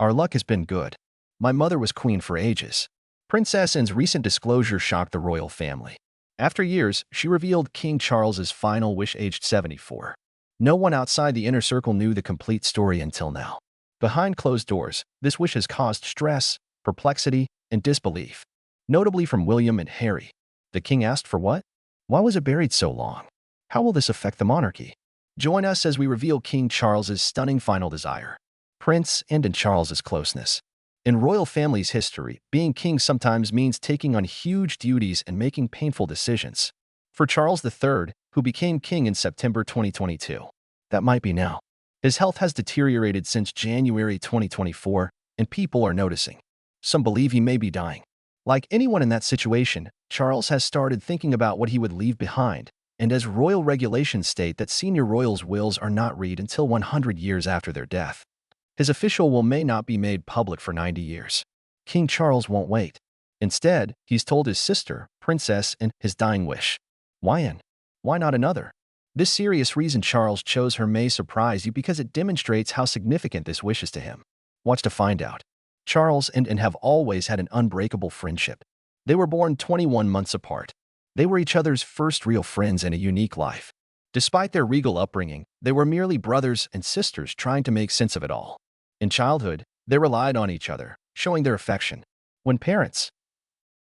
Our luck has been good. My mother was queen for ages. Princess Anne's recent disclosure shocked the royal family. After years, she revealed King Charles's final wish aged 74. No one outside the inner circle knew the complete story until now. Behind closed doors, this wish has caused stress, perplexity, and disbelief, notably from William and Harry. The king asked for what? Why was it buried so long? How will this affect the monarchy? Join us as we reveal King Charles's stunning final desire. Prince and Charles's closeness. In royal family's history, being king sometimes means taking on huge duties and making painful decisions. For Charles III, who became king in September 2022, that might be now. His health has deteriorated since January 2024, and people are noticing. Some believe he may be dying. Like anyone in that situation, Charles has started thinking about what he would leave behind, and as royal regulations state that senior royals' wills are not read until 100 years after their death. His official will may not be made public for 90 years. King Charles won't wait. Instead, he's told his sister, Princess Anne, his dying wish. Why Anne? Why not another? This serious reason Charles chose her may surprise you because it demonstrates how significant this wish is to him. Watch to find out. Charles and Anne have always had an unbreakable friendship. They were born 21 months apart. They were each other's first real friends in a unique life. Despite their regal upbringing, they were merely brothers and sisters trying to make sense of it all. In childhood, they relied on each other, showing their affection. When parents,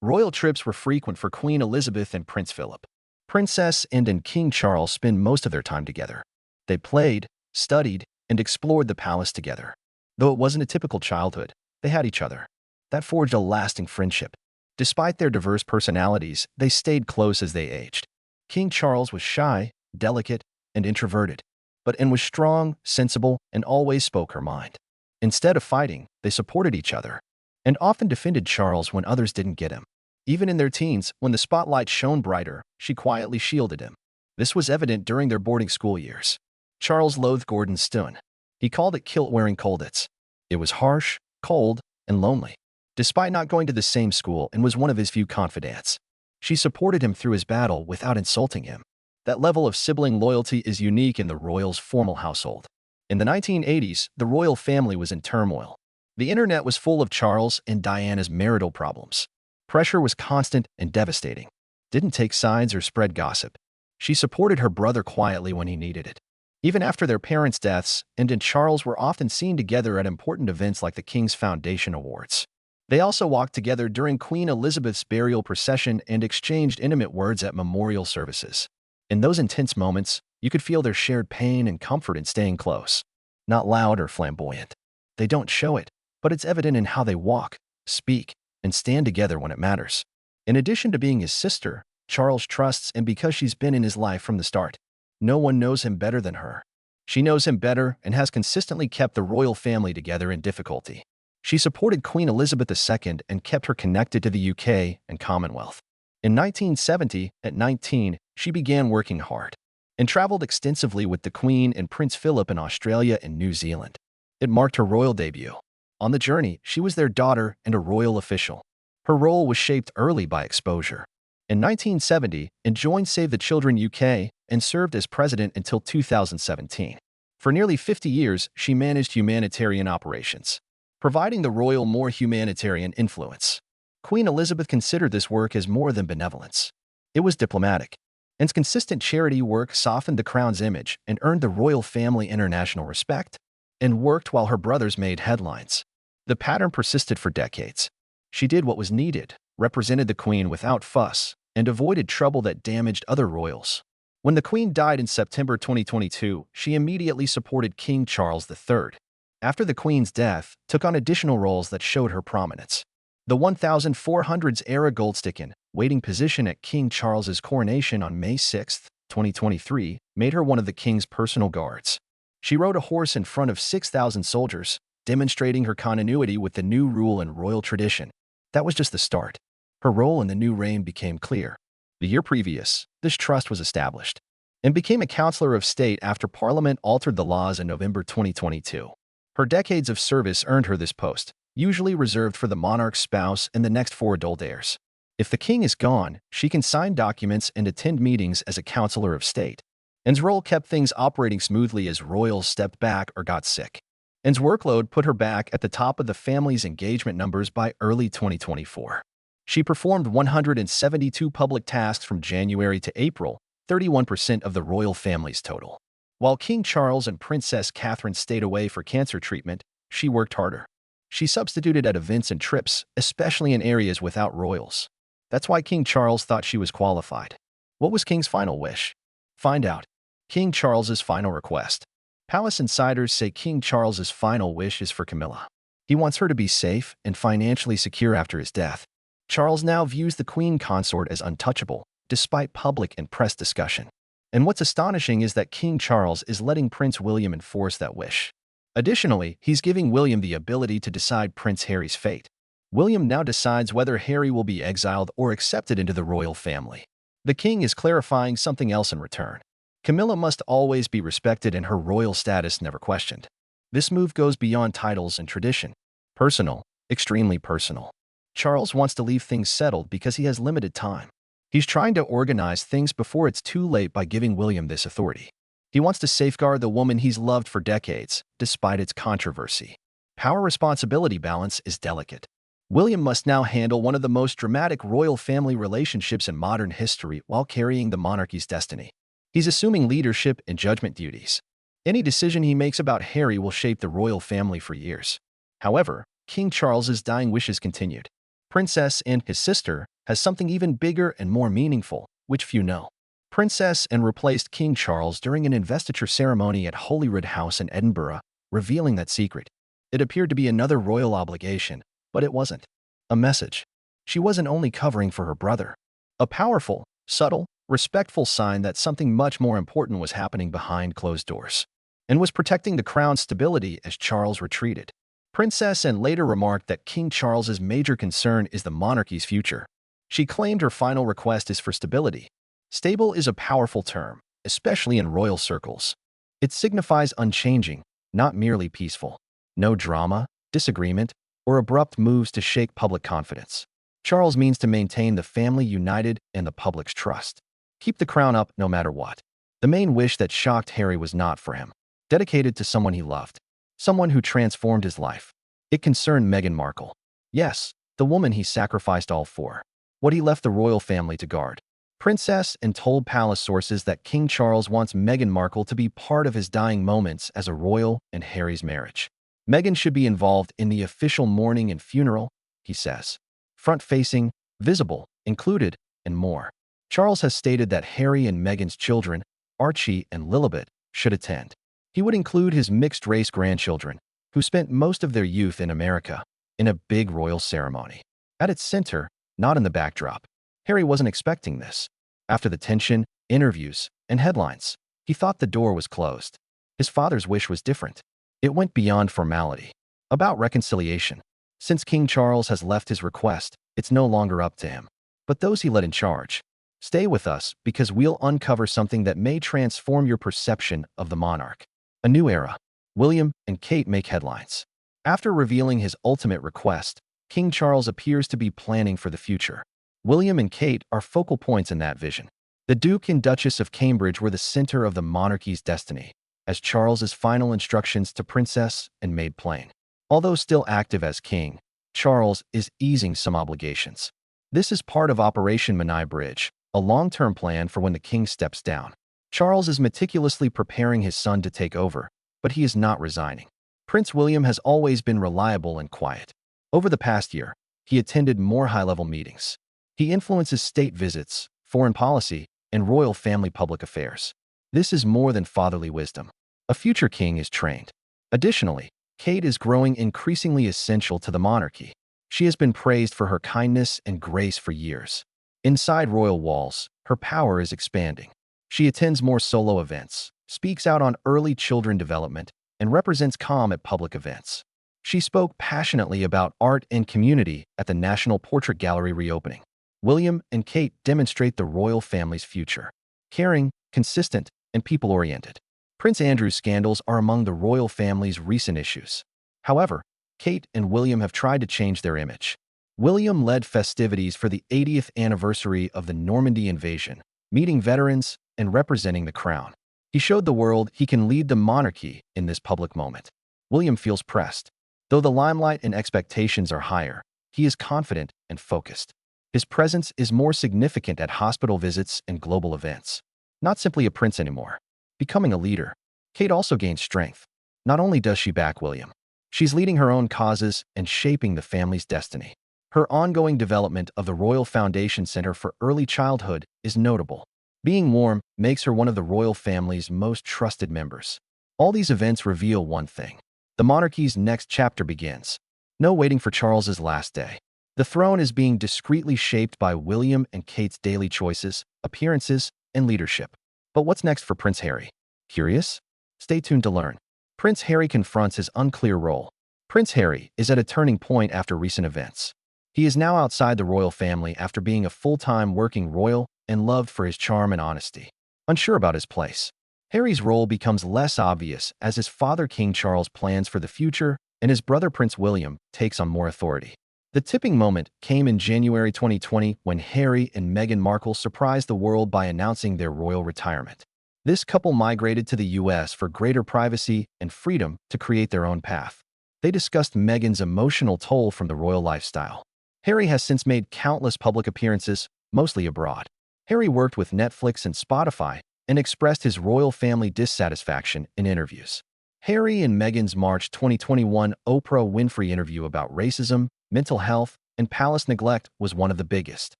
royal trips were frequent for Queen Elizabeth and Prince Philip. Princess Anne and King Charles spent most of their time together. They played, studied, and explored the palace together. Though it wasn't a typical childhood, they had each other. That forged a lasting friendship. Despite their diverse personalities, they stayed close as they aged. King Charles was shy, delicate, and introverted, but Anne was strong, sensible, and always spoke her mind. Instead of fighting, they supported each other, and often defended Charles when others didn't get him. Even in their teens, when the spotlight shone brighter, she quietly shielded him. This was evident during their boarding school years. Charles loathed Gordon Stone. He called it kilt-wearing Colditz. It was harsh, cold, and lonely. Despite not going to the same school and was one of his few confidants, she supported him through his battle without insulting him. That level of sibling loyalty is unique in the royals' formal household. In the 1980s, the royal family was in turmoil. The internet was full of Charles and Diana's marital problems. Pressure was constant and devastating. Didn't take sides or spread gossip. She supported her brother quietly when he needed it. Even after their parents' deaths, Anne and Charles were often seen together at important events like the King's Foundation Awards. They also walked together during Queen Elizabeth's burial procession and exchanged intimate words at memorial services. In those intense moments, you could feel their shared pain and comfort in staying close. Not loud or flamboyant. They don't show it, but it's evident in how they walk, speak, and stand together when it matters. In addition to being his sister, Charles trusts Anne because she's been in his life from the start. No one knows him better than her. She knows him better and has consistently kept the royal family together in difficulty. She supported Queen Elizabeth II and kept her connected to the UK and Commonwealth. In 1970, at 19, she began working hard and traveled extensively with the Queen and Prince Philip in Australia and New Zealand. It marked her royal debut. On the journey, she was their daughter and a royal official. Her role was shaped early by exposure. In 1970, Anne joined Save the Children UK and served as president until 2017. For nearly 50 years, she managed humanitarian operations, providing the royal more humanitarian influence. Queen Elizabeth considered this work as more than benevolence. It was diplomatic. Anne's consistent charity work softened the crown's image and earned the royal family international respect, and worked while her brothers made headlines. The pattern persisted for decades. She did what was needed, represented the Queen without fuss, and avoided trouble that damaged other royals. When the Queen died in September 2022, she immediately supported King Charles III. After the Queen's death, took on additional roles that showed her prominence. The 1400s-era Goldsticken, waiting position at King Charles's coronation on May 6, 2023, made her one of the King's personal guards. She rode a horse in front of 6,000 soldiers, demonstrating her continuity with the new rule and royal tradition. That was just the start. Her role in the new reign became clear. The year previous, this trust was established and became a counselor of state after Parliament altered the laws in November 2022. Her decades of service earned her this post, usually reserved for the monarch's spouse and the next 4 adult heirs. If the king is gone, she can sign documents and attend meetings as a counselor of state. Anne's role kept things operating smoothly as royals stepped back or got sick. Anne's workload put her back at the top of the family's engagement numbers by early 2024. She performed 172 public tasks from January to April, 31% of the royal family's total. While King Charles and Princess Catherine stayed away for cancer treatment, she worked harder. She substituted at events and trips, especially in areas without royals. That's why King Charles thought she was qualified. What was King's final wish? Find out. King Charles's final request. Palace insiders say King Charles's final wish is for Camilla. He wants her to be safe and financially secure after his death. Charles now views the Queen Consort as untouchable, despite public and press discussion. And what's astonishing is that King Charles is letting Prince William enforce that wish. Additionally, he's giving William the ability to decide Prince Harry's fate. William now decides whether Harry will be exiled or accepted into the royal family. The king is clarifying something else in return. Camilla must always be respected and her royal status never questioned. This move goes beyond titles and tradition. Personal, extremely personal. Charles wants to leave things settled because he has limited time. He's trying to organize things before it's too late by giving William this authority. He wants to safeguard the woman he's loved for decades, despite its controversy. Power-responsibility balance is delicate. William must now handle one of the most dramatic royal family relationships in modern history while carrying the monarchy's destiny. He's assuming leadership and judgment duties. Any decision he makes about Harry will shape the royal family for years. However, King Charles's dying wishes continued. Princess Anne, his sister, has something even bigger and more meaningful, which few know. Princess Anne replaced King Charles during an investiture ceremony at Holyrood House in Edinburgh, revealing that secret. It appeared to be another royal obligation, but it wasn't. A message. She wasn't only covering for her brother. A powerful, subtle, respectful sign that something much more important was happening behind closed doors, and was protecting the crown's stability as Charles retreated. Princess Anne later remarked that King Charles's major concern is the monarchy's future. She claimed her final request is for stability. Stable is a powerful term, especially in royal circles. It signifies unchanging, not merely peaceful. No drama, disagreement, or abrupt moves to shake public confidence. Charles means to maintain the family united and the public's trust. Keep the crown up no matter what. The main wish that shocked Harry was not for him. Dedicated to someone he loved. Someone who transformed his life. It concerned Meghan Markle. Yes, the woman he sacrificed all for. What he left the royal family to guard. Princess Anne told palace sources that King Charles wants Meghan Markle to be part of his dying moments as a royal and Harry's marriage. Meghan should be involved in the official mourning and funeral, he says. Front-facing, visible, included, and more. Charles has stated that Harry and Meghan's children, Archie and Lilibet, should attend. He would include his mixed-race grandchildren, who spent most of their youth in America, in a big royal ceremony. At its center, not in the backdrop. Harry wasn't expecting this. After the tension, interviews, and headlines, he thought the door was closed. His father's wish was different. It went beyond formality. About reconciliation. Since King Charles has left his request, it's no longer up to him, but those he let in charge. Stay with us because we'll uncover something that may transform your perception of the monarch. A new era. William and Kate make headlines. After revealing his ultimate request, King Charles appears to be planning for the future. William and Kate are focal points in that vision. The Duke and Duchess of Cambridge were the center of the monarchy's destiny, as Charles's final instructions to Princess Anne made plain. Although still active as king, Charles is easing some obligations. This is part of Operation Menai Bridge, a long-term plan for when the king steps down. Charles is meticulously preparing his son to take over, but he is not resigning. Prince William has always been reliable and quiet. Over the past year, he attended more high-level meetings. He influences state visits, foreign policy, and royal family public affairs. This is more than fatherly wisdom. A future king is trained. Additionally, Kate is growing increasingly essential to the monarchy. She has been praised for her kindness and grace for years. Inside royal walls, her power is expanding. She attends more solo events, speaks out on early children development, and represents calm at public events. She spoke passionately about art and community at the National Portrait Gallery reopening. William and Kate demonstrate the royal family's future. Caring, consistent, and people-oriented. Prince Andrew's scandals are among the royal family's recent issues. However, Kate and William have tried to change their image. William led festivities for the 80th anniversary of the Normandy invasion, meeting veterans and representing the crown. He showed the world he can lead the monarchy in this public moment. William feels pressed. Though the limelight and expectations are higher, he is confident and focused. His presence is more significant at hospital visits and global events. Not simply a prince anymore. Becoming a leader, Kate also gains strength. Not only does she back William, she's leading her own causes and shaping the family's destiny. Her ongoing development of the Royal Foundation Center for Early Childhood is notable. Being warm makes her one of the royal family's most trusted members. All these events reveal one thing. The monarchy's next chapter begins. No waiting for Charles's last day. The throne is being discreetly shaped by William and Kate's daily choices, appearances, and leadership. But what's next for Prince Harry? Curious? Stay tuned to learn. Prince Harry confronts his unclear role. Prince Harry is at a turning point after recent events. He is now outside the royal family after being a full-time working royal and loved for his charm and honesty. Unsure about his place, Harry's role becomes less obvious as his father King Charles plans for the future and his brother Prince William takes on more authority. The tipping moment came in January 2020 when Harry and Meghan Markle surprised the world by announcing their royal retirement. This couple migrated to the US for greater privacy and freedom to create their own path. They discussed Meghan's emotional toll from the royal lifestyle. Harry has since made countless public appearances, mostly abroad. Harry worked with Netflix and Spotify and expressed his royal family dissatisfaction in interviews. Harry and Meghan's March 2021 Oprah Winfrey interview about racism, mental health, and palace neglect was one of the biggest.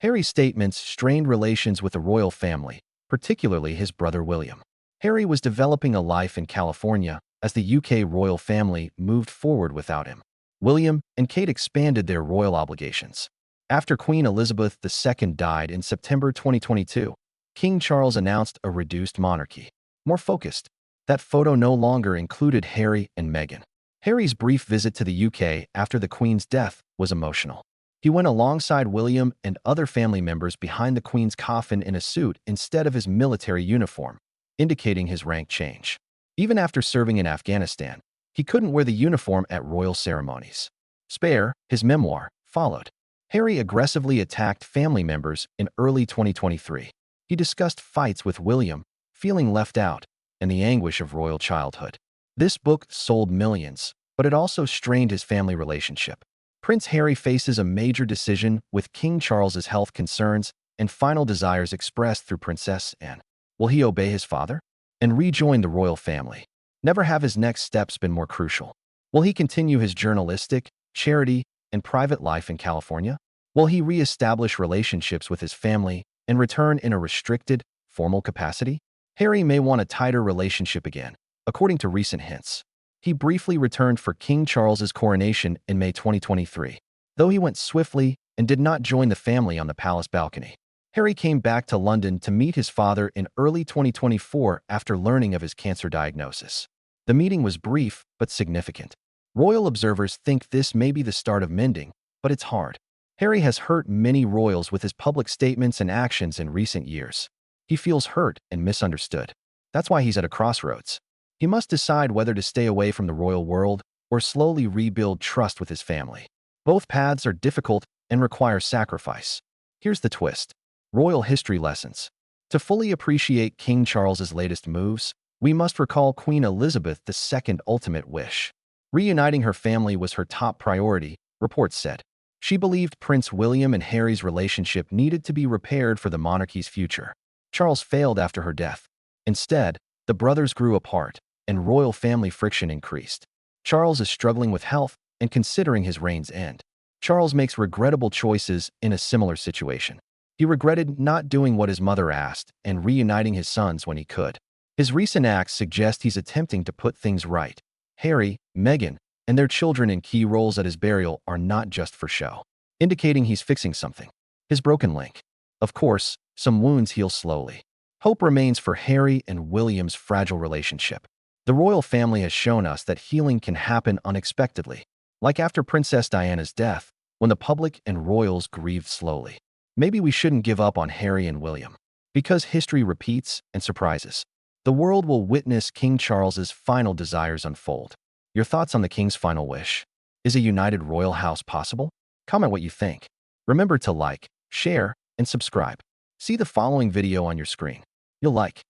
Harry's statements strained relations with the royal family, particularly his brother William. Harry was developing a life in California as the UK royal family moved forward without him. William and Kate expanded their royal obligations. After Queen Elizabeth II died in September 2022, King Charles announced a reduced monarchy. More focused, that photo no longer included Harry and Meghan. Harry's brief visit to the UK after the Queen's death was emotional. He went alongside William and other family members behind the Queen's coffin in a suit instead of his military uniform, indicating his rank change. Even after serving in Afghanistan, he couldn't wear the uniform at royal ceremonies. Spare, his memoir, followed. Harry aggressively attacked family members in early 2023. He discussed fights with William, feeling left out, and the anguish of royal childhood. This book sold millions, but it also strained his family relationship. Prince Harry faces a major decision with King Charles's health concerns and final desires expressed through Princess Anne. Will he obey his father and rejoin the royal family? Never have his next steps been more crucial. Will he continue his journalistic, charity, and private life in California? Will he re-establish relationships with his family and return in a restricted, formal capacity? Harry may want a tighter relationship again, according to recent hints. He briefly returned for King Charles's coronation in May 2023, though he went swiftly and did not join the family on the palace balcony. Harry came back to London to meet his father in early 2024 after learning of his cancer diagnosis. The meeting was brief but significant. Royal observers think this may be the start of mending, but it's hard. Harry has hurt many royals with his public statements and actions in recent years. He feels hurt and misunderstood. That's why he's at a crossroads. He must decide whether to stay away from the royal world or slowly rebuild trust with his family. Both paths are difficult and require sacrifice. Here's the twist. Royal history lessons. To fully appreciate King Charles's latest moves, we must recall Queen Elizabeth II's ultimate wish. Reuniting her family was her top priority, reports said. She believed Prince William and Harry's relationship needed to be repaired for the monarchy's future. Charles failed after her death. Instead, the brothers grew apart, and royal family friction increased. Charles is struggling with health and considering his reign's end. Charles makes regrettable choices in a similar situation. He regretted not doing what his mother asked and reuniting his sons when he could. His recent acts suggest he's attempting to put things right. Harry, Meghan, and their children in key roles at his burial are not just for show, indicating he's fixing something. His broken link. Of course, some wounds heal slowly. Hope remains for Harry and William's fragile relationship. The royal family has shown us that healing can happen unexpectedly, like after Princess Diana's death, when the public and royals grieved slowly. Maybe we shouldn't give up on Harry and William. Because history repeats and surprises, the world will witness King Charles's final desires unfold. Your thoughts on the king's final wish? Is a united royal house possible? Comment what you think. Remember to like, share, and subscribe. See the following video on your screen. You'll like.